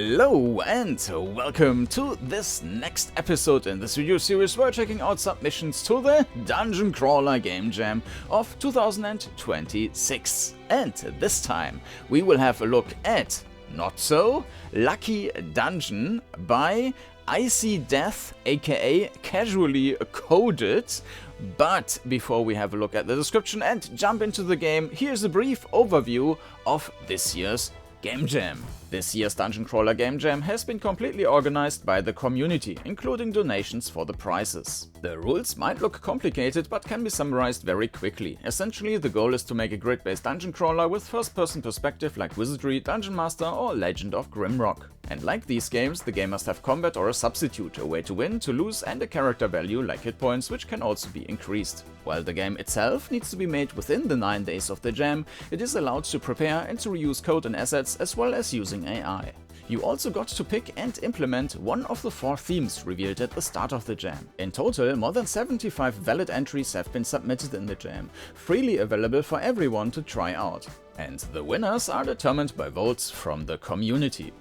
Hello and welcome to this next episode in this video series where we're checking out submissions to the DungeonCrawler GameJam of 2026. And this time we will have a look at Not So Lucky Dungeon by Icydeath, aka Casually Coded. But before we have a look at the description and jump into the game, here's a brief overview of this year's Game Jam. This year's DungeonCrawler Game Jam has been completely organized by the community, including donations for the prizes. The rules might look complicated, but can be summarized very quickly. Essentially, the goal is to make a grid-based dungeon crawler with first-person perspective like Wizardry, Dungeon Master or Legend of Grimrock. And like these games, the game must have combat or a substitute, a way to win, to lose, and a character value like hit points, which can also be increased. While the game itself needs to be made within the 9 days of the jam, it is allowed to prepare and to reuse code and assets as well as using AI. You also got to pick and implement one of the 4 themes revealed at the start of the jam. In total, more than 75 valid entries have been submitted in the jam, freely available for everyone to try out. And the winners are determined by votes from the community.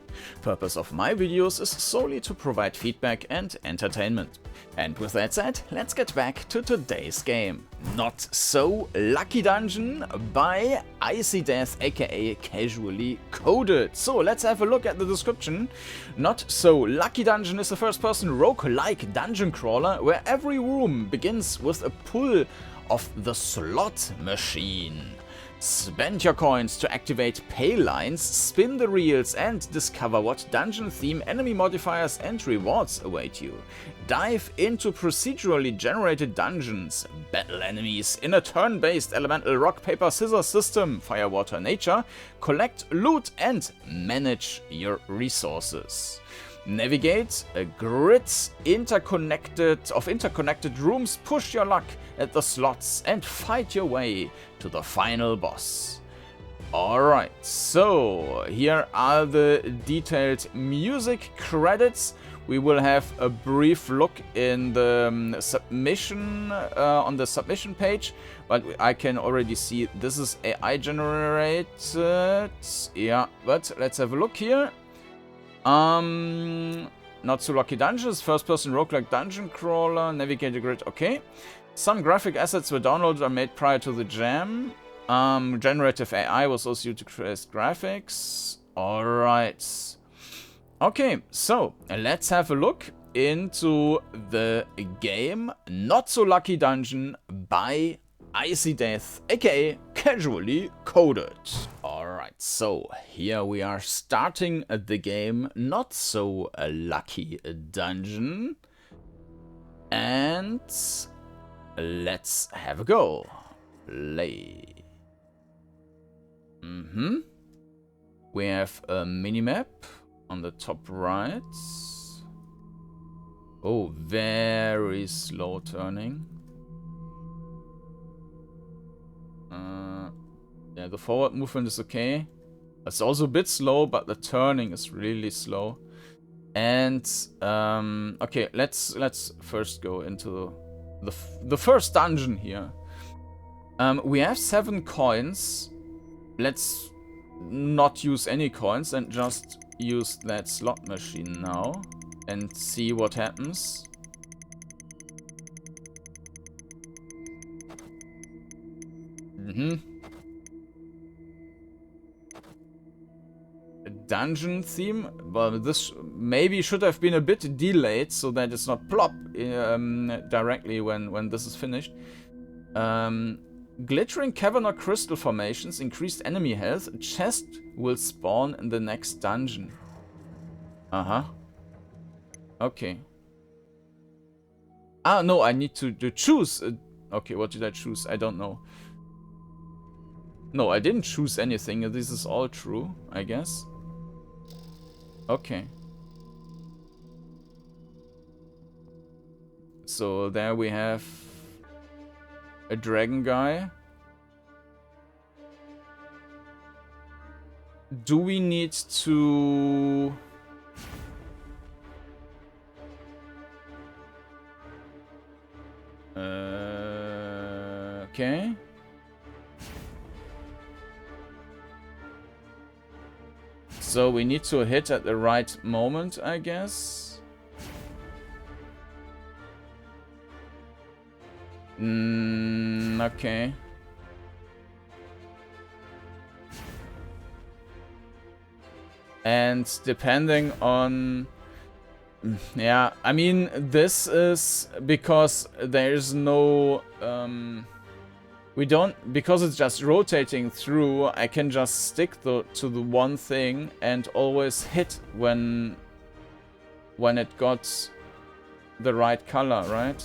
Purpose of my videos is solely to provide feedback and entertainment. And with that said, let's get back to today's game. Not So Lucky Dungeon by Icydeath, aka Casually Coded. So let's have a look at the description. Not So Lucky Dungeon is a first-person roguelike dungeon crawler where every room begins with a pull of the slot machine. Spend your coins to activate pay lines, spin the reels and discover what dungeon theme, enemy modifiers and rewards await you. Dive into procedurally generated dungeons, battle enemies in a turn-based elemental rock paper scissors system, fire water nature, collect loot and manage your resources. Navigate a grid of interconnected rooms, push your luck at the slots and fight your way to the final boss. Alright, so here are the detailed music credits. We will have a brief look in the submission, on the submission page, but I can already see this is AI generated. Yeah, but let's have a look here. Not So Lucky Dungeons, first-person roguelike dungeon crawler, navigate a grid, okay. Some graphic assets were downloaded or made prior to the jam. Generative AI was also used to create graphics. Alright. Okay, so let's have a look into the game Not So Lucky Dungeon by Icydeath, aka Casually Coded. Alright, so here we are starting the game Not So Lucky Dungeon. And let's have a go. Play. We have a minimap on the top right. Oh, very slow turning. Yeah, the forward movement is okay. It's also a bit slow, but the turning is really slow. And okay, let's first go into the first dungeon here. We have 7 coins. Let's not use any coins and just use that slot machine now and see what happens. Dungeon theme, but this maybe should have been a bit delayed so that it's not plop directly when this is finished. Glittering cavern or crystal formations, increased enemy health, a chest will spawn in the next dungeon. Okay. Ah, no, I need to choose. Okay, what did I choose? I don't know. No, I didn't choose anything. This is all true, I guess. Okay. So there we have a dragon guy. Do we need to... Okay. So we need to hit at the right moment, I guess. Okay. And depending on... Yeah, I mean, this is because there's no... we don't... Because it's just rotating through, I can just stick to the one thing and always hit when it got the right color, right?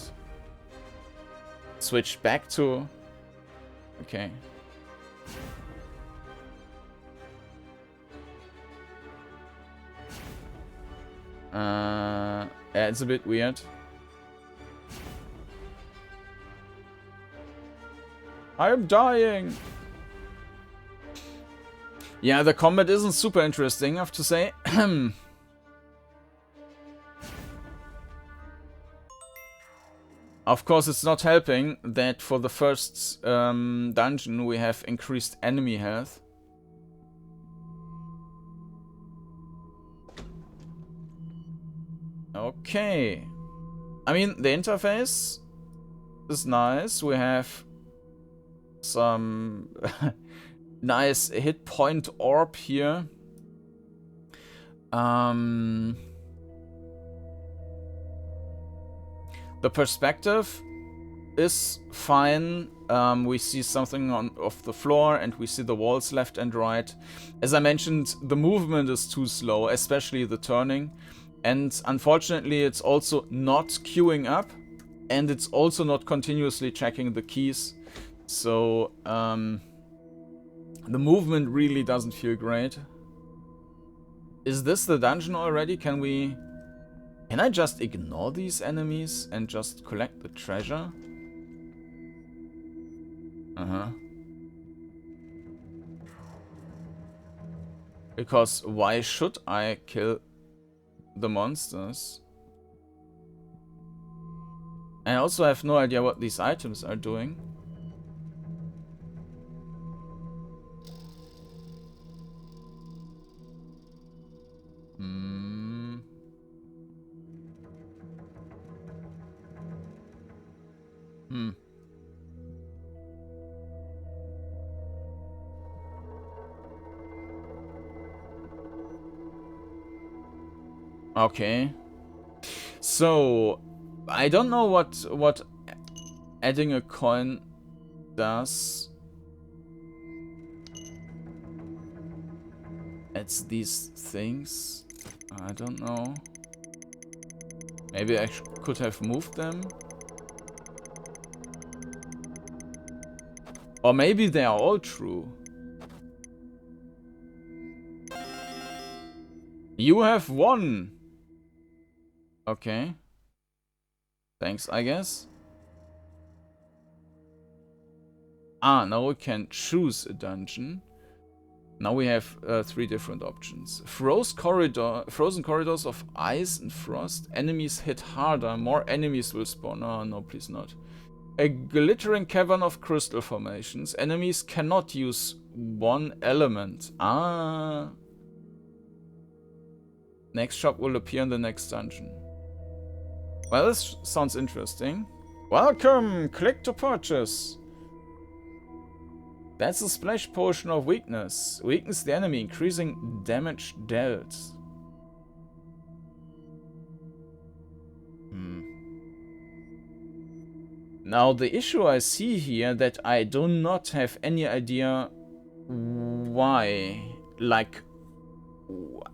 Switch back to... Okay. Yeah, it's a bit weird. I'm dying! Yeah, the combat isn't super interesting, I have to say. Of course, it's not helping that for the first dungeon we have increased enemy health. Okay. I mean, the interface is nice. We have some nice hit point orb here. The perspective is fine. We see something off the floor and we see the walls left and right. As I mentioned, the movement is too slow, especially the turning. And unfortunately, it's also not queuing up, and it's also not continuously checking the keys. So, the movement really doesn't feel great. Is this the dungeon already? Can I just ignore these enemies and just collect the treasure? Because why should I kill the monsters? I also have no idea what these items are doing. Okay. So, I don't know what adding a coin does. It's these things. I don't know. Maybe I could have moved them. Or maybe they are all true. You have won! Okay. Thanks, I guess. Ah, now we can choose a dungeon. Now we have 3 different options. Frozen corridors of ice and frost. Enemies hit harder. More enemies will spawn. Oh, no, please not. A glittering cavern of crystal formations. Enemies cannot use one element. Ah. Next shop will appear in the next dungeon. Well, this sounds interesting. Welcome! Click to purchase. That's a splash potion of weakness. Weakens the enemy, increasing damage dealt. Now, the issue I see here that I do not have any idea why. Like,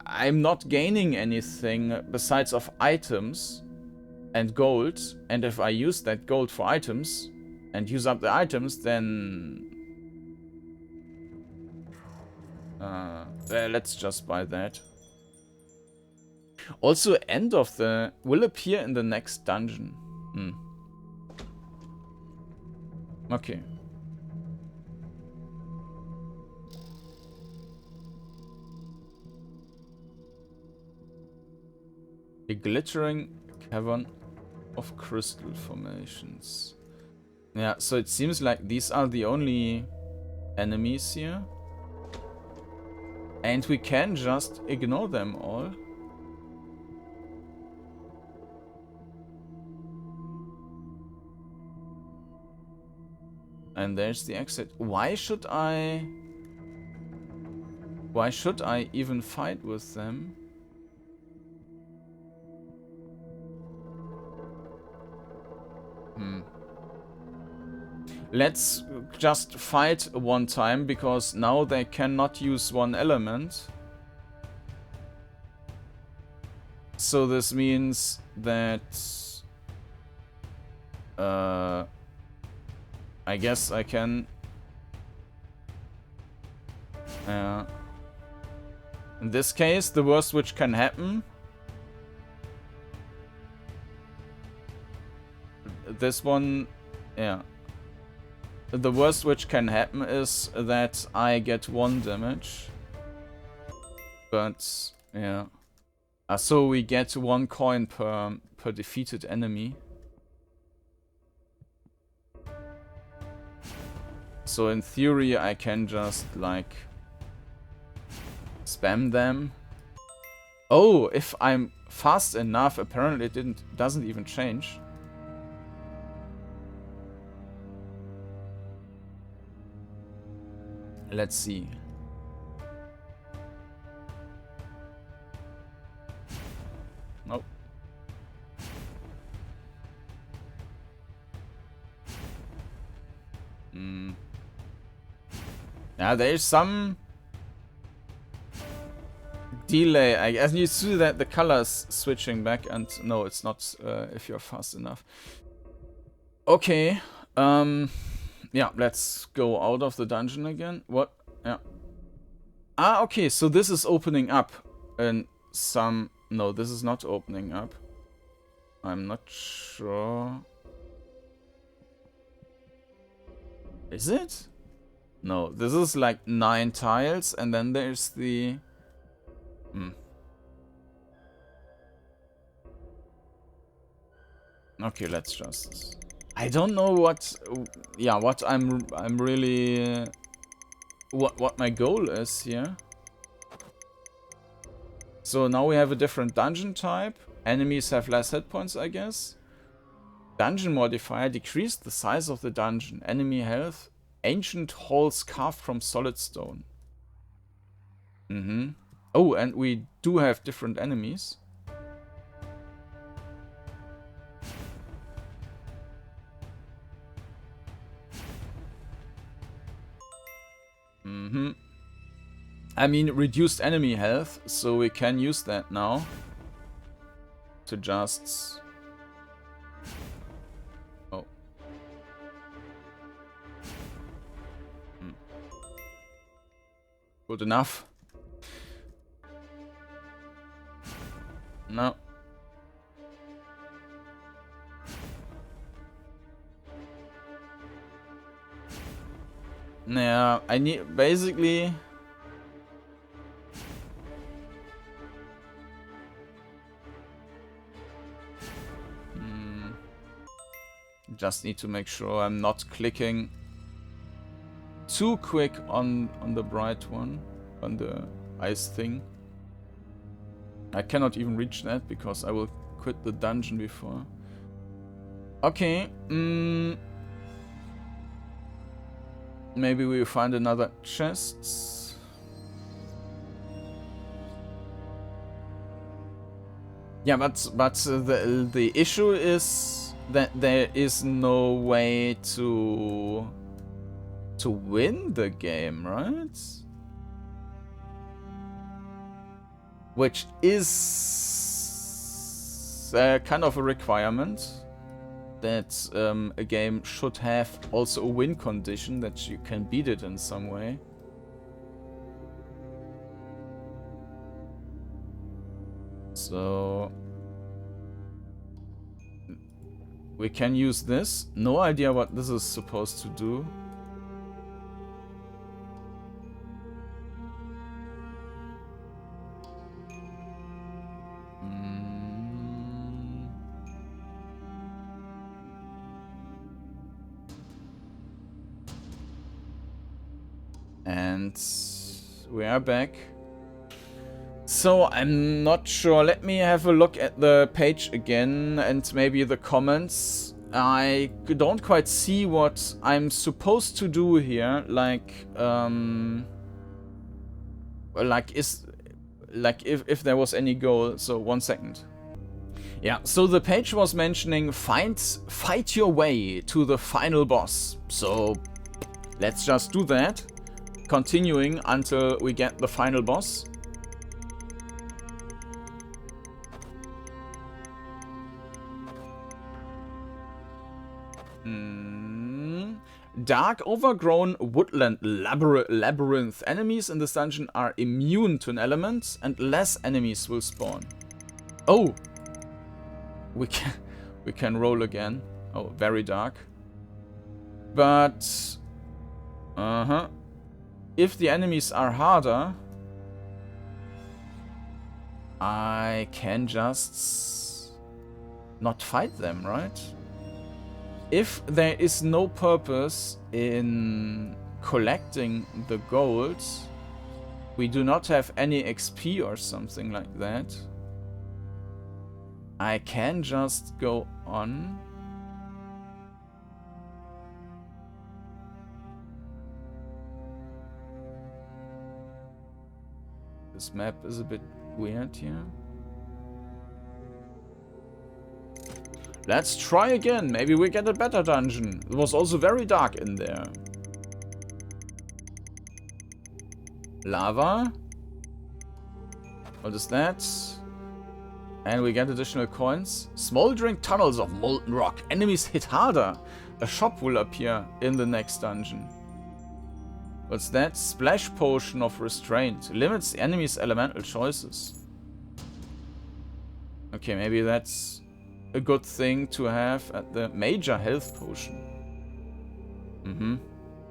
I'm not gaining anything besides of items and gold, and if I use that gold for items and use up the items, then let's just buy that. Also, end of the will appear in the next dungeon. Okay. A glittering cavern of crystal formations. Yeah, so it seems like these are the only enemies here. And we can just ignore them all. And there's the exit. Why should I even fight with them? Let's just fight one time, because now they cannot use one element. So this means that I guess I can in this case, the worst which can happen, this one, yeah. The worst which can happen is that I get 1 damage. But, yeah. So we get 1 coin per defeated enemy. So in theory I can just, like, spam them. Oh, if I'm fast enough, apparently it doesn't even change. Let's see. Nope. Now there's some delay. I guess you see that the colors switching back, and no, it's not if you're fast enough. Okay. Yeah, let's go out of the dungeon again. What? Yeah. Ah, okay, so this is opening up. And some... No, this is not opening up. I'm not sure. Is it? No, this is like 9 tiles, and then there's the... Okay, let's just... I don't know what... Yeah, what I'm really... What my goal is here. So now we have a different dungeon type. Enemies have less hit points, I guess. Dungeon modifier, decrease the size of the dungeon. Enemy health, ancient halls carved from solid stone. Oh, and we do have different enemies. I mean, reduced enemy health, so we can use that now to just... Oh. Good enough. No. Yeah, I need basically... Just need to make sure I'm not clicking too quick on the bright one, on the ice thing. I cannot even reach that because I will quit the dungeon before. Okay, maybe we'll find another chest. Yeah, but the issue is that there is no way to win the game, right? Which is kind of a requirement, that a game should have also a win condition, that you can beat it in some way. So we can use this. No idea what this is supposed to do. And we are back. So I'm not sure. Let me have a look at the page again and maybe the comments. I don't quite see what I'm supposed to do here. Like if there was any goal. So 1 second. Yeah, so the page was mentioning fight your way to the final boss. So let's just do that. Continuing until we get the final boss. Dark, overgrown woodland labyrinth. Enemies in this dungeon are immune to an element, and less enemies will spawn. Oh, we can roll again. Oh, very dark. But if the enemies are harder, I can just not fight them, right? If there is no purpose in collecting the gold, we do not have any XP or something like that, I can just go on. This map is a bit weird here. Let's try again. Maybe we get a better dungeon. It was also very dark in there. Lava. What is that? And we get additional coins. Smoldering tunnels of molten rock. Enemies hit harder. A shop will appear in the next dungeon. What's that? Splash potion of restraint. Limits the enemy's elemental choices. Okay, maybe that's a good thing to have at the major health potion.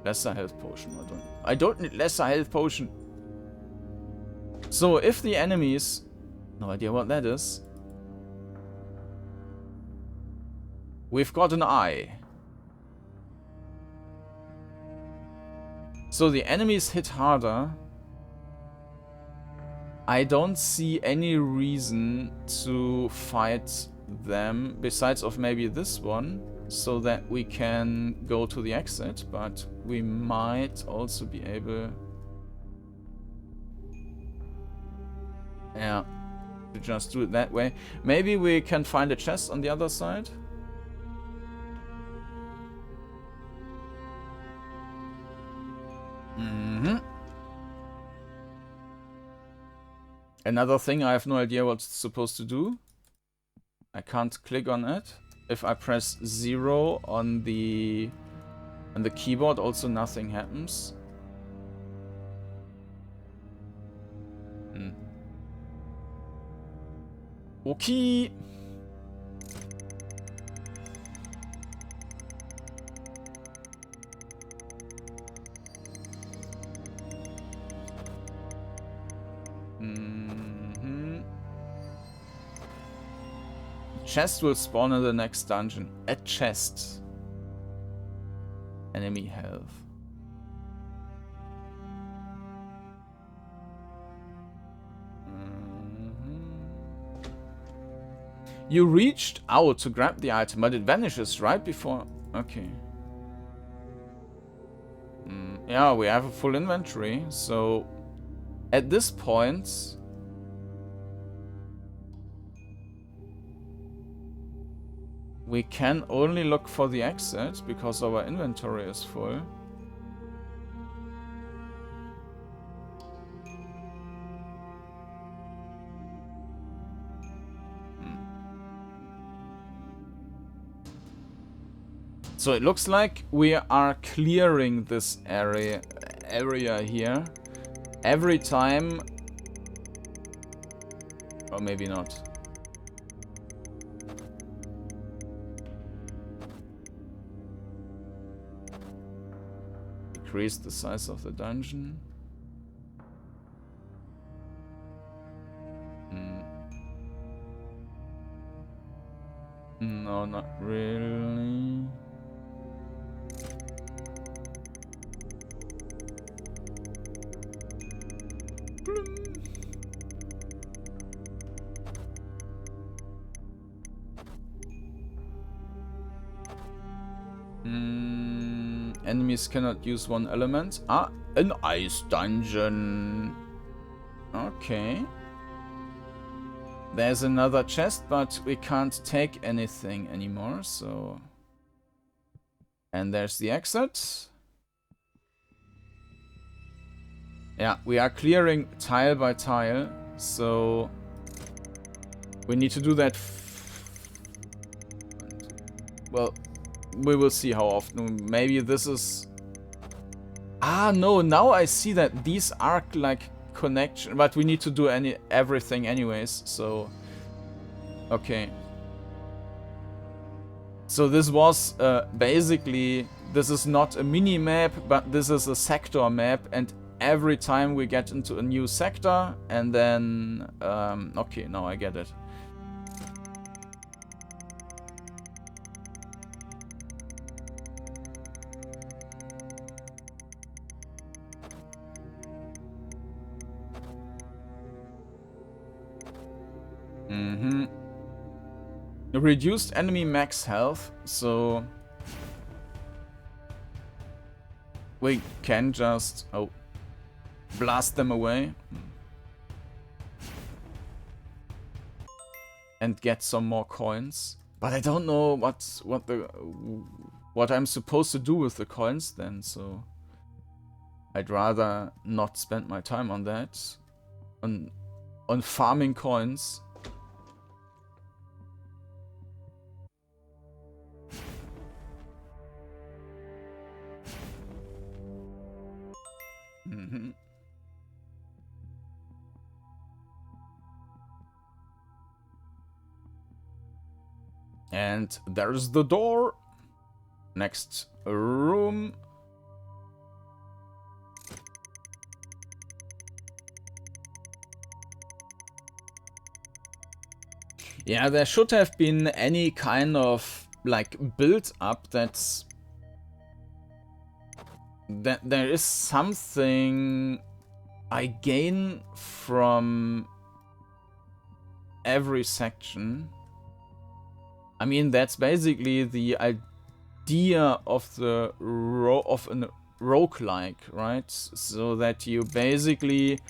Lesser health potion. I don't need lesser health potion. So if the enemies... No idea what that is. We've got an eye. So the enemies hit harder. I don't see any reason to fight them besides of maybe this one, so that we can go to the exit, but we might also be able to just do it that way. Maybe we can find a chest on the other side. Another thing, I have no idea what it's supposed to do. I can't click on it. If I press 0 on the keyboard, also nothing happens. Okay. Chest will spawn in the next dungeon. A chest. Enemy health. You reached out to grab the item, but it vanishes right before... Okay. Yeah, we have a full inventory, so... At this point... We can only look for the exit, because our inventory is full. So it looks like we are clearing this area here every time, or maybe not. Increase the size of the dungeon. No, not really. Enemies cannot use one element. Ah, an ice dungeon. Okay. There's another chest, but we can't take anything anymore, so... And there's the exit. Yeah, we are clearing tile by tile, so... We need to do that... Well, we will see how often. Maybe this is... Ah, no, now I see that these are like connection, but we need to do everything anyways, so... Okay. So this was basically... This is not a mini-map, but this is a sector map, and every time we get into a new sector, and then... okay, now I get it. Reduced enemy max health, so... We can just... Oh. Blast them away. And get some more coins. But I don't know what I'm supposed to do with the coins then, so... I'd rather not spend my time on that. On farming coins. And there's the door. Next room. Yeah, there should have been any kind of like build up that there is something I gain from every section. I mean, that's basically the idea of the roguelike, right? So that you basically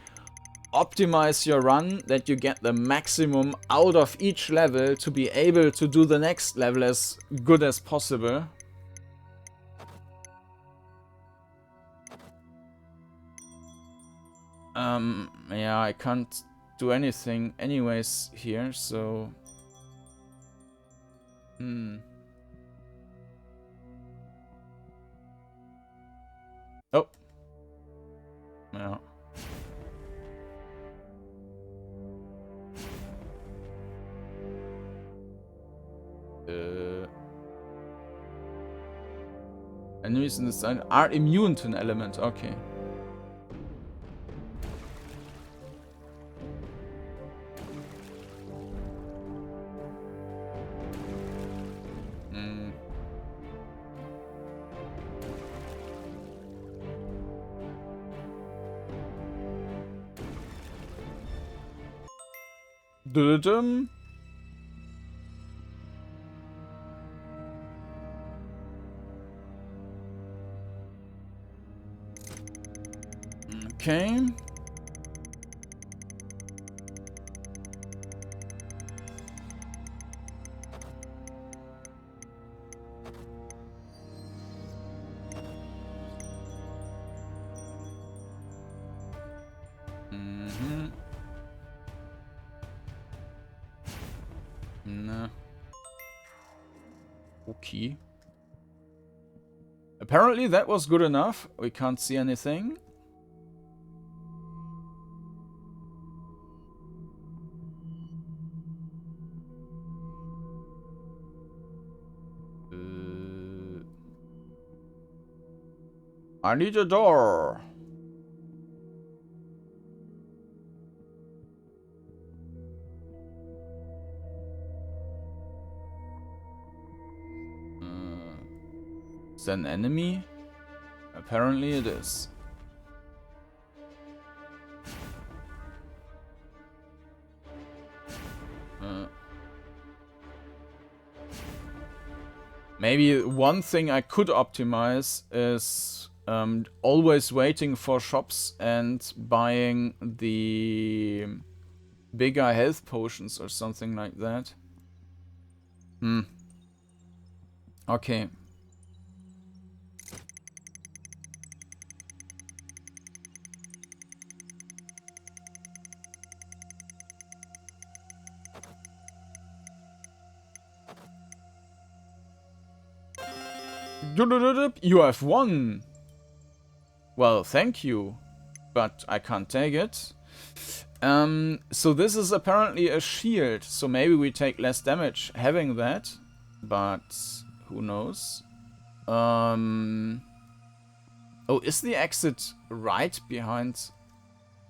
optimize your run, that you get the maximum out of each level to be able to do the next level as good as possible. Yeah, I can't do anything anyways here, so... Oh. Yeah. Enemies in this zone are immune to an element, okay. Dudum. Okay. No. Okay. Apparently that was good enough. We can't see anything. I need a door. Is that an enemy? Apparently it is. Maybe one thing I could optimize is always waiting for shops and buying the bigger health potions or something like that. Okay. You have won. Well, thank you, but I can't take it. So this is apparently a shield, so maybe we take less damage having that, but who knows? Oh, is the exit right behind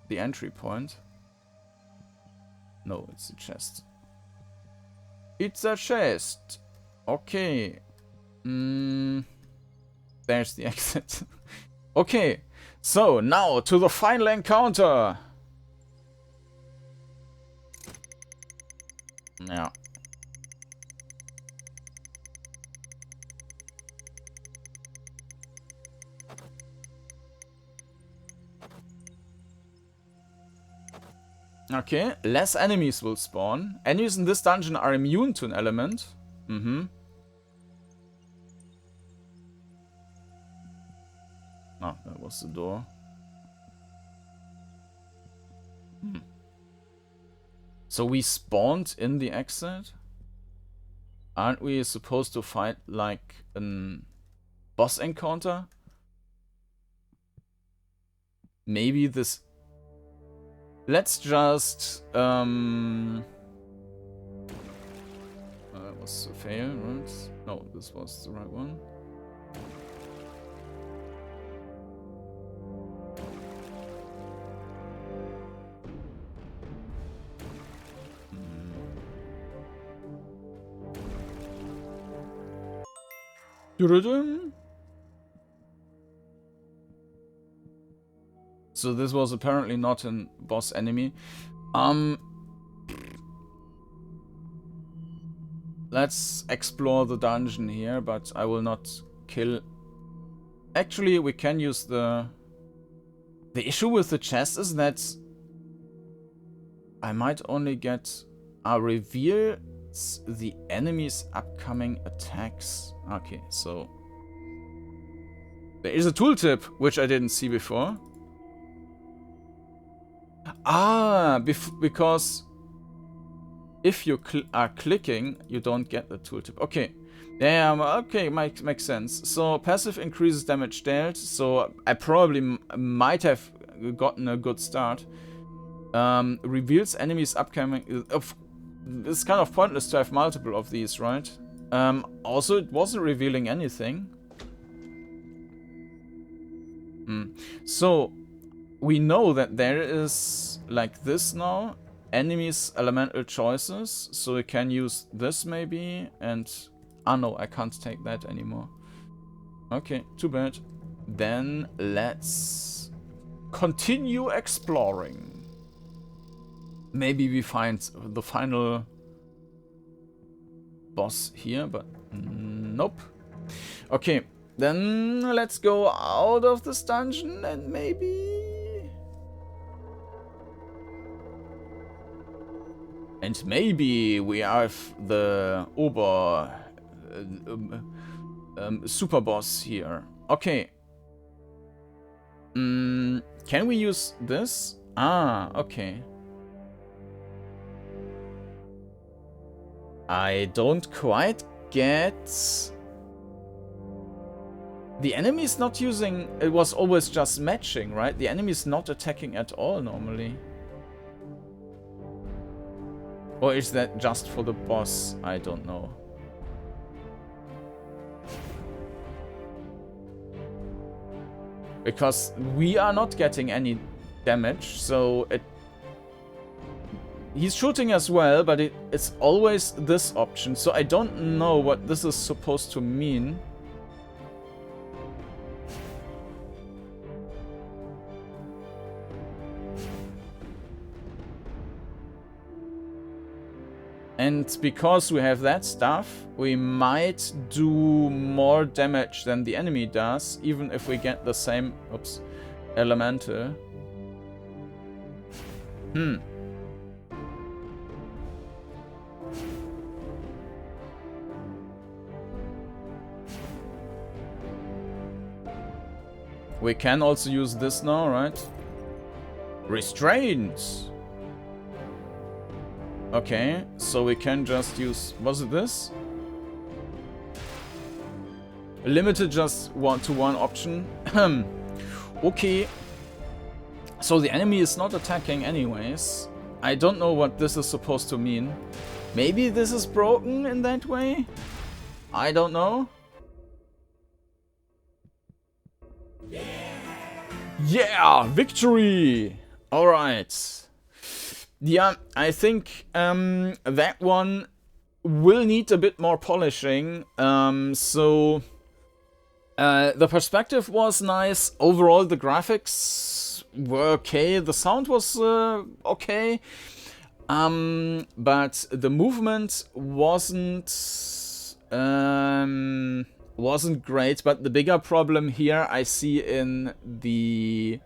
the entry point? No, it's a chest. It's a chest. Okay. There's the exit. Okay, so now to the final encounter. Yeah. Okay, less enemies will spawn. Enemies in this dungeon are immune to an element. Oh, that was the door. So we spawned in the exit? Aren't we supposed to fight like a boss encounter? Maybe this... Let's just... that was a fail, right? No, this was the right one. So this was apparently not a boss enemy. Let's explore the dungeon here, but I will not kill... Actually, we can use the... The issue with the chest is that I might only get... reveals the enemy's upcoming attacks. Okay, so... There is a tooltip, which I didn't see before. Because if you are clicking, you don't get the tooltip. Okay. Yeah, okay, makes sense. So passive increases damage dealt, so I probably might have gotten a good start. Reveals enemies upcoming... it's kind of pointless to have multiple of these, right? Also, it wasn't revealing anything. So... We know that there is, like this now, enemies' elemental choices, so we can use this maybe, and... Ah no, I can't take that anymore. Okay, too bad. Then let's continue exploring. Maybe we find the final boss here, but nope. Okay, then let's go out of this dungeon and maybe... And maybe we have the super boss here. Okay. Can we use this? Ah, okay. I don't quite get... The enemy is not using... It was always just matching, right? The enemy is not attacking at all normally. Or is that just for the boss? I don't know. Because we are not getting any damage, so it... He's shooting as well, but it's always this option, so I don't know what this is supposed to mean. And because we have that stuff, we might do more damage than the enemy does, even if we get the same, oops, elemental. We can also use this now, right? Restraint! Okay, so we can just use... Was it this? Limited just to one option. Okay. So the enemy is not attacking anyways. I don't know what this is supposed to mean. Maybe this is broken in that way? I don't know. Yeah! Victory! Alright. Yeah, I think that one will need a bit more polishing. The perspective was nice. Overall, the graphics were okay. The sound was okay. But the movement wasn't great. But the bigger problem here I see in the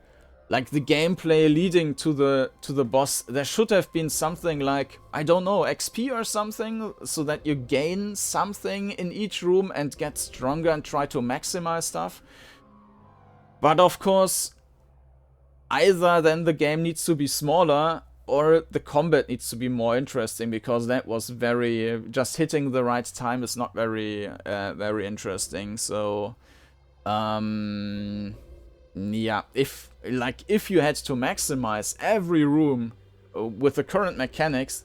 gameplay leading to the boss. There should have been something like, I don't know, XP or something, so that you gain something in each room and get stronger and try to maximize stuff. But of course, either then the game needs to be smaller or the combat needs to be more interesting, because that was very, just hitting the right time is not very very interesting. So yeah, if you had to maximize every room with the current mechanics,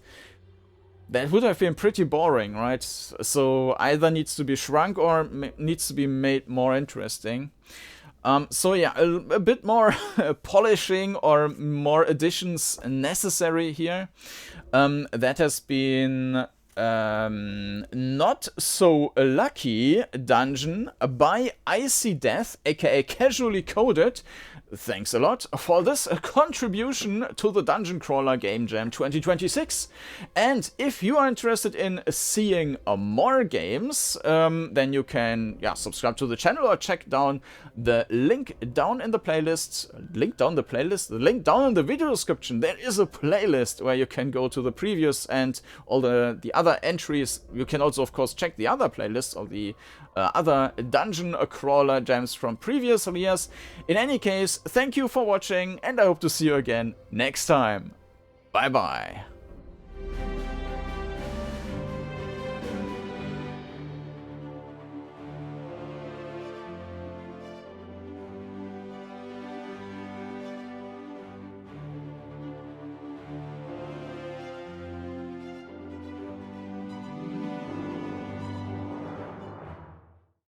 that would have been pretty boring, right? So either needs to be shrunk or needs to be made more interesting. So yeah, a bit more polishing or more additions necessary here. That has been not so lucky dungeon by Icydeath, aka Casually Coded. Thanks a lot for this contribution to the DungeonCrawler GameJam 2026. And if you are interested in seeing more games, then you can subscribe to the channel or check down the link down in the playlist. The link down in the video description. There is a playlist where you can go to the previous and all the other entries. You can also, of course, check the other playlists of the other dungeon crawler jams from previous years. In any case, thank you for watching, and I hope to see you again next time. Bye bye.